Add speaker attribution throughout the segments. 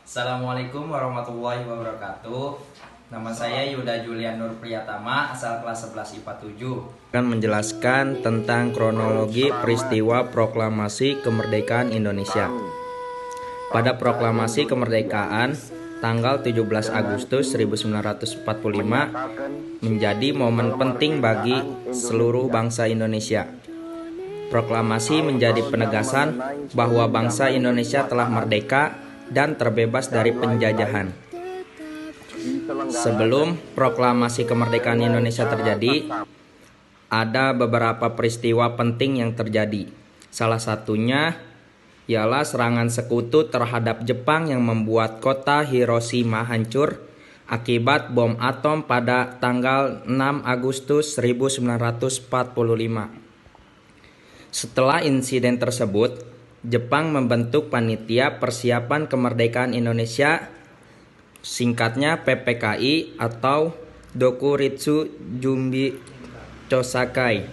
Speaker 1: Assalamualaikum warahmatullahi wabarakatuh. Nama saya Yuda Julian Nur Priyatama, asal kelas 11 IPA 7.
Speaker 2: Akan menjelaskan tentang kronologi peristiwa proklamasi kemerdekaan Indonesia. Pada proklamasi kemerdekaan tanggal 17 Agustus 1945 menjadi momen penting bagi seluruh bangsa Indonesia. Proklamasi menjadi penegasan bahwa bangsa Indonesia telah merdeka dan terbebas dari penjajahan. Sebelum proklamasi kemerdekaan Indonesia terjadi, ada beberapa peristiwa penting yang terjadi. Salah satunya ialah serangan sekutu terhadap Jepang yang membuat kota Hiroshima hancur akibat bom atom pada tanggal 6 Agustus 1945. Setelah insiden tersebut, Jepang membentuk Panitia Persiapan Kemerdekaan Indonesia, singkatnya PPKI atau Dokuritsu Jumbi Chosakai.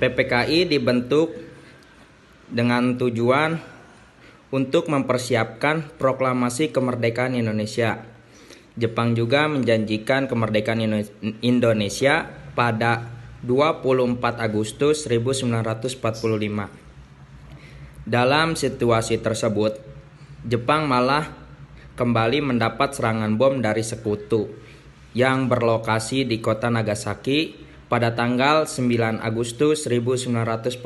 Speaker 2: PPKI dibentuk dengan tujuan untuk mempersiapkan proklamasi kemerdekaan Indonesia. Jepang juga menjanjikan kemerdekaan Indonesia pada 24 Agustus 1945. Dalam situasi tersebut, Jepang malah kembali mendapat serangan bom dari sekutu yang berlokasi di kota Nagasaki pada tanggal 9 Agustus 1945.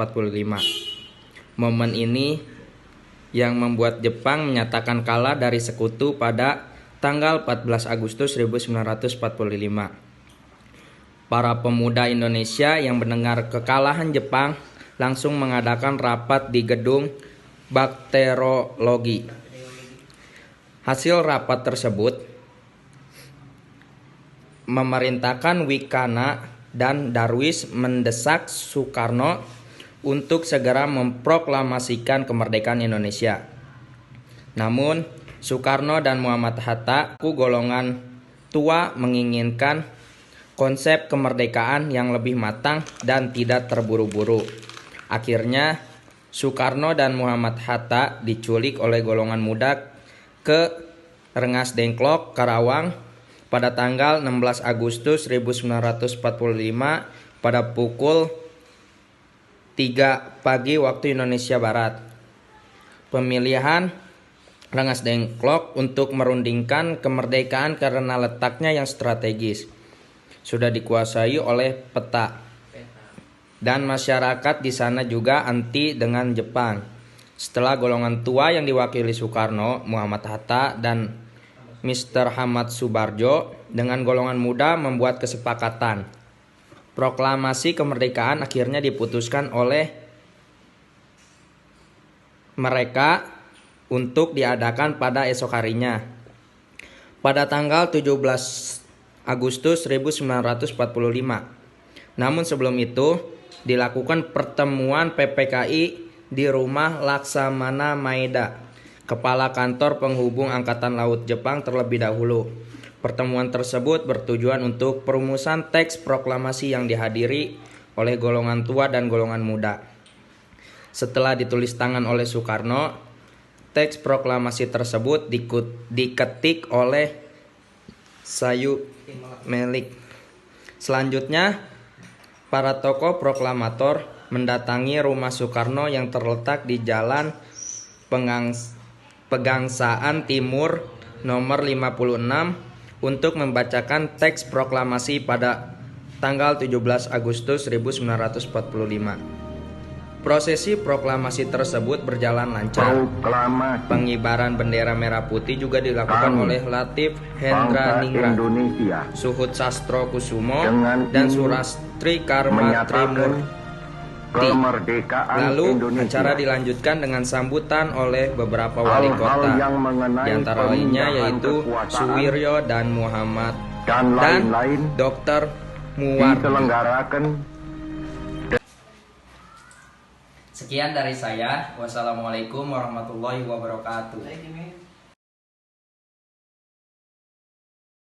Speaker 2: Momen ini yang membuat Jepang menyatakan kalah dari sekutu pada tanggal 14 Agustus 1945. Para pemuda Indonesia yang mendengar kekalahan Jepang langsung mengadakan rapat di gedung bakteriologi. Hasil rapat tersebut memerintahkan Wikana dan Darwis mendesak Soekarno untuk segera memproklamasikan kemerdekaan Indonesia. Namun, Soekarno dan Muhammad Hatta, golongan tua, menginginkan konsep kemerdekaan yang lebih matang dan tidak terburu-buru. Akhirnya, Soekarno dan Muhammad Hatta diculik oleh golongan muda ke Rengas Dengklok, Karawang pada tanggal 16 Agustus 1945 pada pukul 3 pagi waktu Indonesia Barat. Pemilihan Rengas Dengklok untuk merundingkan kemerdekaan karena letaknya yang strategis sudah dikuasai oleh peta. Dan masyarakat di sana juga anti dengan Jepang. Setelah golongan tua yang diwakili Soekarno, Muhammad Hatta, dan Mr. Hamad Subarjo dengan golongan muda membuat kesepakatan. Proklamasi kemerdekaan akhirnya diputuskan oleh mereka untuk diadakan pada esok harinya. Pada tanggal 17 Agustus 1945. Namun sebelum itu dilakukan pertemuan PPKI di rumah Laksamana Maeda, Kepala Kantor Penghubung Angkatan Laut Jepang terlebih dahulu. Pertemuan tersebut bertujuan untuk perumusan teks proklamasi yang dihadiri oleh golongan tua dan golongan muda. Setelah ditulis tangan oleh Soekarno, teks proklamasi tersebut diketik oleh Sayu Melik. Selanjutnya, para tokoh proklamator mendatangi rumah Soekarno yang terletak di Jalan Pegangsaan Timur nomor 56 untuk membacakan teks proklamasi pada tanggal 17 Agustus 1945. Prosesi proklamasi tersebut berjalan lancar. Pengibaran bendera merah putih juga dilakukan oleh Latif Hendraningrat, Suhut Sastro Kusumo, dan Surastri Karma Trimurti. Lalu acara dilanjutkan dengan sambutan oleh beberapa wali kota, di antara lainnya yaitu Suwiryo dan Muhammad dan Dr. Muwardi.
Speaker 1: Sekian dari saya. Wassalamualaikum warahmatullahi wabarakatuh.